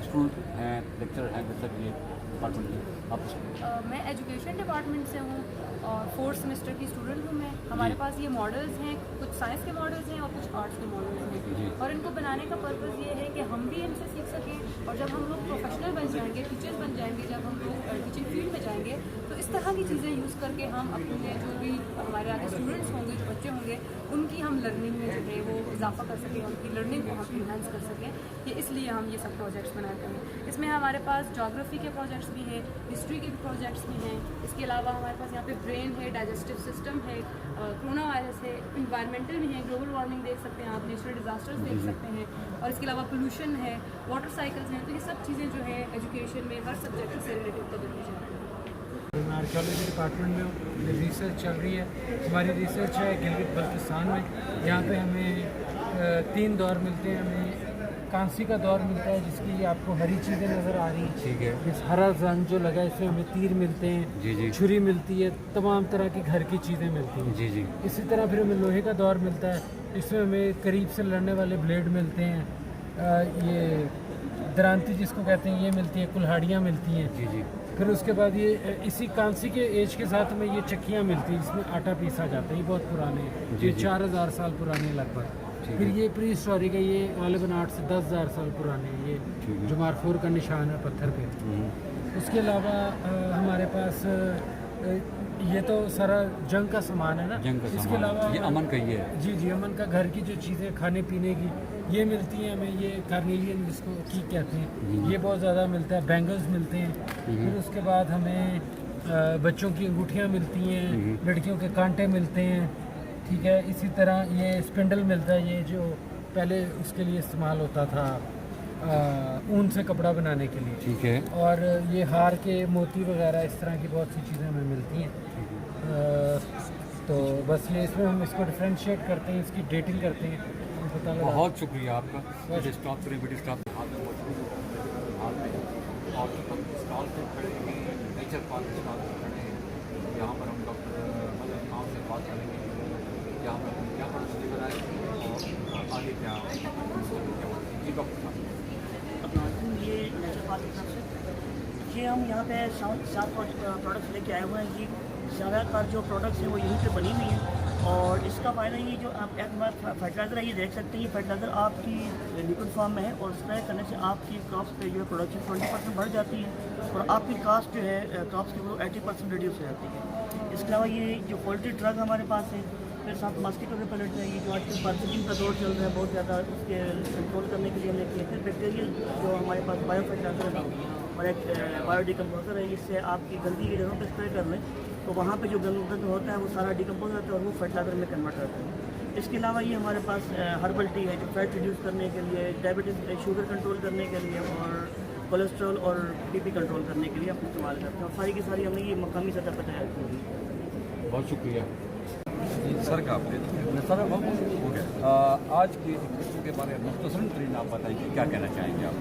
Student हैं, lecturer हैं, जैसा कि डिपार्टमेंट के आप मैं एजुकेशन डिपार्टमेंट से हूँ और 4th सेमेस्टर की स्टूडेंट हूँ मैं। हमारे पास ये मॉडल्स हैं, कुछ साइंस के मॉडल्स हैं और कुछ आर्ट्स के मॉडल्स हैं, और इनको बनाने का पर्पज़ ये है कि हम भी इनसे सीख सकें, और जब हम लोग प्रोफेशनल बन जाएंगे, टीचर्स बन जाएंगे, जब हम लोग टीचिंग फील्ड में जाएंगे, तो इस तरह की चीज़ें यूज़ करके हम अपने जो भी हमारे आगे स्टूडेंट्स होंगे, जो बच्चे होंगे, उनकी हम लर्निंग में जो है वो इजाफा कर सकें, उनकी लर्निंग को हम इन्हांस कर सकें। ये इसलिए हम ये सब प्रोजेक्ट्स बनाते हैं। इसमें हमारे पास जोग्राफ़ी के प्रोजेक्ट्स भी हैं, हिस्ट्री के भी प्रोजेक्ट्स भी हैं। इसके अलावा हमारे पास यहाँ पे ब्रेन है, डाइजेस्टिव सिस्टम है, कोरोना वायरस है, इन्वायरमेंटल भी है, ग्लोबल वार्मिंग देख सकते हैं आप, नेचुरल डिजास्टर्स देख सकते हैं, और इसके अलावा पोल्यूशन है, वाटर साइकिल्स हैं। तो ये सब चीज़ें जो है एजुकेशन में हर सब्जेक्ट से रिलेटेड कवर की जाती है। मैं आर्कियोलॉजी डिपार्टमेंट में हूँ, मेरी रिसर्च चल रही है। हमारी रिसर्च है गिलगित बल्तिस्तान में। यहाँ पे हमें 3 दौर मिलते हैं। हमें कांसी का दौर मिलता है, जिसकी आपको हरी चीज़ें नज़र आ रही हैं। ठीक है। इस हरा रंग जो लगा है, इसमें हमें तीर मिलते हैं, जी। छुरी मिलती है, तमाम तरह की घर की चीज़ें मिलती हैं। जी। इसी तरह फिर हमें लोहे का दौर मिलता है, इसमें हमें करीब से लड़ने वाले ब्लेड मिलते हैं। ये दरांती जिसको कहते हैं ये मिलती है, कुल्हाड़ियाँ मिलती हैं। जी। फिर उसके बाद ये इसी कांसी के एज के साथ में ये चक्कियाँ मिलती हैं, इसमें आटा पीसा जाता है। ये बहुत पुराने हैं, ये 4000 साल पुराने लगभग। फिर ये प्री हिस्टोरिक है, ये गालिबन 8 से 10,000 साल पुराने हैं। ये जो मारफूर का निशान है पत्थर पे। उसके अलावा हमारे पास ये तो सारा जंग का सामान है ना। इसके अलावा ये अमन का ही है। जी, अमन का घर की जो चीज़ें खाने पीने की ये मिलती हैं हमें। ये कार्नेलियन जिसको की कहते हैं, ये बहुत ज़्यादा मिलता है। बैंगल्स मिलते हैं। फिर उसके बाद हमें बच्चों की अंगूठियाँ मिलती हैं, लड़कियों के कांटे मिलते हैं। ठीक है। इसी तरह ये स्पिंडल मिलता है, ये जो पहले उसके लिए इस्तेमाल होता था ऊन से कपड़ा बनाने के लिए। ठीक है। और ये हार के मोती वगैरह, इस तरह की बहुत सी चीज़ें हमें मिलती हैं। तो बस ये इसमें हम इसको डिफ्रेंशिएट करते हैं, इसकी डेटिंग करते हैं, पता लगा। बहुत शुक्रिया आपका। स्टॉप करें, वीडियो स्टॉप। स्टॉल पे खड़े हैं, नेचर पार्क स्टॉल पे खड़े हैं। यहाँ पर हम डॉक्टर मदन खान से बात करेंगे, यहाँ पर क्या पढ़ाई बनाए और आगे क्या जी डॉक्टर साहब। ये नेचर पार्क की तरफ से ये हम यहाँ पे 7 प्रोडक्ट्स लेके आए हुए हैं। ये ज़्यादातर जो प्रोडक्ट्स हैं वो यहीं पे बनी हुई हैं, और इसका फ़ायदा ये जो आप एक बार फर्टिलाइज़र है, ये देख सकते हैं। ये फर्टिलाइज़र आपकी लिक्विड फॉर्म में है, और स्प्रे करने से आपकी क्रॉप्स पे जो है प्रोडक्शन 20% बढ़ जाती है, और आपकी कास्ट जो है क्रॉप्स की वो 80% रिड्यूस हो जाती है। इसके अलावा ये जो पोल्ट्री ड्रग हमारे पास है, फिर साथ मस्कीटो रिपेलेंट है। ये जो आजकल पार्सिटिंग का दौर चल रहा है बहुत ज़्यादा, उसके कंट्रोल करने के लिए हमने किया। फिर बैक्टीरियल जो हमारे पास बायो फर्टिलाइज़र है और एक बायो डिकम्पोजर है, इससे आपकी गंदगी की जगहों पर स्प्रे कर लें तो वहाँ पे जो गंद होता है वो सारा डिकम्पोज होता है और वो फर्टिलाइज़र में कन्वर्ट होता है। इसके अलावा ये हमारे पास हर्बल टी है, जो फैट रिड्यूस करने के लिए, डायबिटीज़ शुगर कंट्रोल करने के लिए, और कोलेस्ट्रॉल और बीपी कंट्रोल करने के लिए हम इस्तेमाल करते हैं। और सारी की सारी हमने ये मकामी सतह पर तैयार की है। बहुत शुक्रिया सर का सर हो गया। आज की एक्सपो के बारे में मुख्तसरन तरीन आप बताइए, क्या कहना चाहेंगे आप?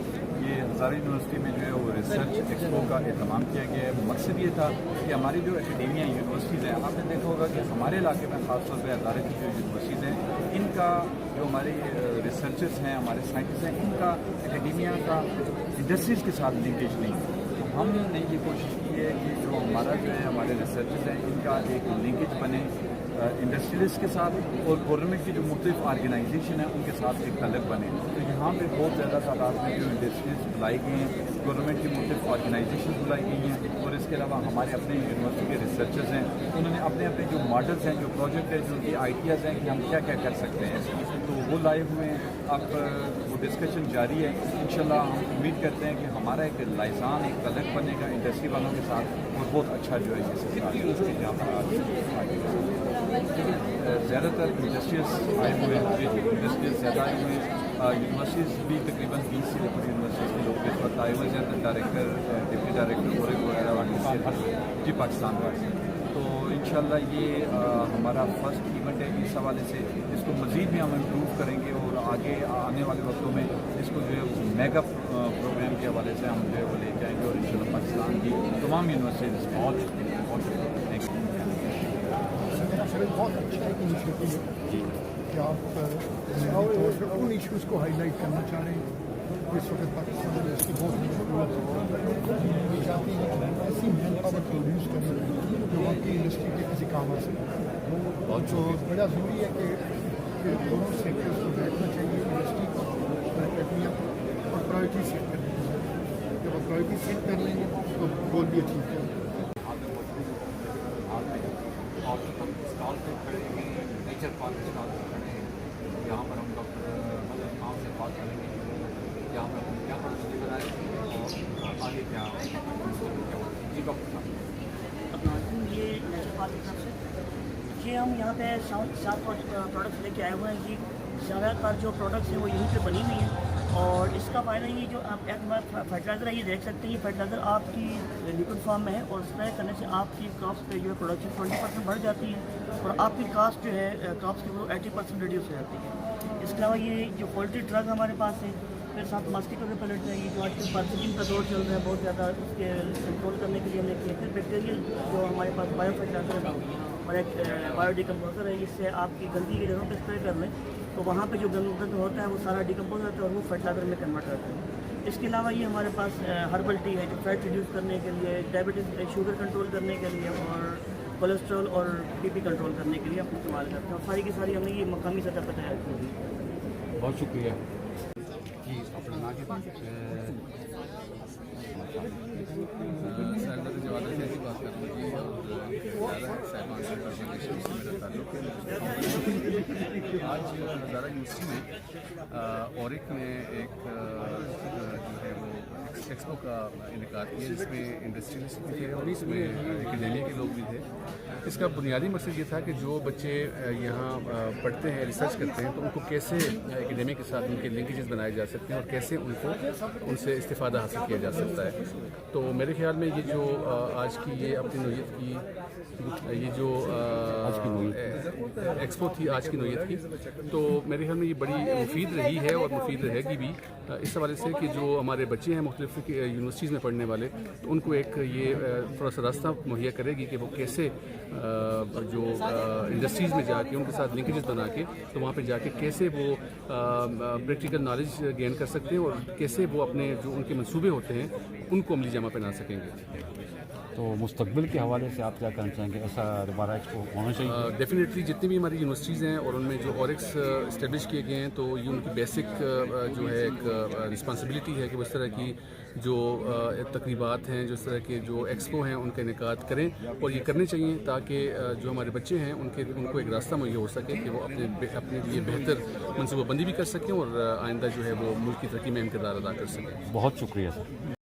ये हज़ारा यूनिवर्सिटी में जो है वो रिसर्च एक्सपो का एहतमाम किया गया है। मकसद ये था कि हमारी जो एकेडेमिया यूनिवर्सिटीज़ हैं, आपने देखा होगा कि हमारे इलाके में ख़ासतौर पर हज़ारे की जो यूनिवर्सिटीज़ हैं, इनका जो हमारे रिसर्चर्स हैं, हमारे साइंटिस्ट हैं, इनका एकेडेमिया का इंडस्ट्रीज़ के साथ लिंकेज नहीं है। तो हमने ये कोशिश की है कि जो हमारा जो है हमारे रिसर्चर्स हैं, इनका एक लिंकेज बने इंडस्ट्रियलिस्ट के साथ, और गवर्नमेंट की जो मुख्तलिफ ऑर्गेनाइजेशन है उनके साथ एक तलब बने। तो यहाँ पे बहुत ज़्यादा तादाद में जो इंडस्ट्रीज बुलाई गई हैं, गवर्नमेंट की मुख्तलिफ ऑर्गेनाइजेशन बुलाई गई हैं, और इसके अलावा हमारे अपने यूनिवर्सिटी के रिसर्चर्स हैं, उन्होंने अपने अपने जो मॉडल्स हैं, जो प्रोजेक्ट है, जो उनकी आइडियाज़ हैं कि हम क्या क्या कर सकते हैं, तो वो लाए हुए हैं। अब वो डिस्कशन जारी है। इंशाल्लाह हम उम्मीद करते हैं कि हमारा एक लाइजान एक तलब बनेगा इंडस्ट्री वालों के साथ, और बहुत अच्छा जो है ये सिलसिला यहाँ पर आगे ज़्यादातर इंडस्ट्रीज आए हुए हैं। इंडस्ट्रीज ज़्यादा आए हुए हैं। यूनिवर्सिटीज़ भी तकरीबन 20 से ऊपर यूनिवर्सिटीज़ के लोग इस वक्त आए हुए हैं। ज़्यादा डायरेक्टर, डिप्टी डायरेक्टर वगैरह जी पाकिस्तान वाले। तो इंशाल्लाह ये हमारा फर्स्ट इवेंट है। इस हवाले से इसको मज़ीद भी हम इम्प्रूव करेंगे, और आगे आने वाले वक्तों में इसको जो है मेगा प्रोग्राम के हवाले से हम जो है वो ले जाएंगे, और इंशाल्लाह पाकिस्तान की तमाम यूनिवर्सिटीज़ बहुत थैंक यू। बहुत अच्छा एक इनिशिएटिव है कि आप उन इश्यूज़ को हाईलाइट करना चाह रहे हैं। इस वक्त पाकिस्तान में इसकी बहुत यूनिवर्सिटी के किसी काम आ सके। तो बड़ा ज़रूरी है कि दोनों सेक्टर्स को बैठना चाहिए, यूनिवर्सिटी को और एकेडमिया को, और प्रायोरिटी सेट करनी चाहिए। जब आप प्रायोरिटी सेट कर लेंगे तो गोल भी अचीव करेंगे। और हम स्टॉल पे खड़े हैं, नेचर पार्क स्टॉल पे खड़े हैं। यहाँ पर हम डॉक्टर मतलब गाँव से बात करेंगे, यहाँ पर नदी बनाएंगे और आगे क्या जी डॉक्टर साहब। ये नेचर पार्क की तरफ से ये हम यहाँ पे 7 प्रोडक्ट्स लेके आए हुए हैं कि ज़्यादातर जो प्रोडक्ट्स हैं वो यहीं पे बनी हुई हैं। और इसका फ़ायदा ये जो आप एक बार फर्टिलाइज़र है, ये देख सकते हैं, ये फर्टिलाइज़र आपकी लिक्विड फॉर्म में है और स्प्रे करने से आपकी क्रॉप्स पे जो है प्रोडक्शन 20% बढ़ जाती है और आपकी कास्ट जो है क्रॉप्स की वो 80% रिड्यूस हो जाती है। इसके अलावा ये जो पोल्ट्री ड्रग हमारे पास है, फिर साथ मस्कीटो रिपेलेंट है, ये जो आजकल पर्सिकिन का दौर चल रहा है बहुत ज़्यादा, उसके कंट्रोल करने के लिए हमने किया। फिर बैक्टीरियल जो हमारे पास बायो फर्टिलाइज़र है और एक बायो डिकम्पोजर है, इससे आपकी गंदगी की जगहों पर स्प्रे कर लें तो वहाँ पे जो गंद होता है वो सारा डिकम्पोज होता है और वो फर्टिलाइज़र में कन्वर्ट होता है। इसके अलावा ये हमारे पास हर्बल टी है जो फैट रिड्यूस करने के लिए, डायबिटीज़ शुगर कंट्रोल करने के लिए और कोलेस्ट्रॉल और बीपी कंट्रोल करने के लिए हम इस्तेमाल करते हैं। और सारी की सारी हमने ये मकामी सतह पर तैयार की है। बहुत शुक्रिया। सरदार जवाहर लाल की बात कर रही है और साहिबान से मेरा ताल्लुक है। आज हज़ारा यूनिवर्सिटी में औरिक में एक जो है वो एक्सपो का इनकाद किया जिसमें इंडस्ट्रियलिस्ट भी थे और इसमें एकेडेमिया के लोग भी थे। इसका बुनियादी मकसद ये था कि जो बच्चे यहाँ पढ़ते हैं, रिसर्च करते हैं, तो उनको कैसे एकेडेमिया के साथ उनके लिंकेजेस बनाए जा सकते हैं और कैसे उनसे इस्तिफ़ादा हासिल किया जा सकता है। तो मेरे ख्याल में ये जो आज की ये अपनी नोयत की ये जो एक्सपो थी आज की नोयत की, तो मेरे ख्याल में ये बड़ी मुफीद रही है और मुफीद रहेगी भी इस हवाले से कि जो हमारे बच्चे हैं मुख्तलिफ यूनिवर्सिटीज़ में पढ़ने वाले, तो उनको एक ये थोड़ा सा रास्ता मुहैया करेगी कि वो कैसे जो इंडस्ट्रीज़ में जाके उनके साथ लिंकेजेस बना के तो वहाँ पे जाके कैसे वो प्रैक्टिकल नॉलेज गेन कर सकते हैं और कैसे वो अपने जो उनके मंसूबे होते हैं उनको अमली जामा पहना सकेंगे। तो मुस्तकबिल के हवाले से आप क्या कहना चाहेंगे, ऐसा दोबारा एक्सपो होना चाहिए? डेफिनेटली जितनी भी हमारी यूनिवर्सिटीज़ हैं और उनमें जो ऑरिक्स इस्टेब्लिश किए गए हैं, तो ये उनकी बेसिक जो है एक रिस्पॉन्सिबिलिटी है कि वो इस तरह की जो तकरीबात हैं, जो इस तरह के जो एक्सपो हैं उनका इनेकाद करें और ये करने चाहिए ताकि जो हमारे बच्चे हैं उनको एक रास्ता मुहैया हो सके कि वो अपने लिए बेहतर मनसूबाबंदी भी कर सकें और आइंदा जो है वो मुल्क की तरक्की में अहम किरदार अदा कर सकें। बहुत शुक्रिया सर।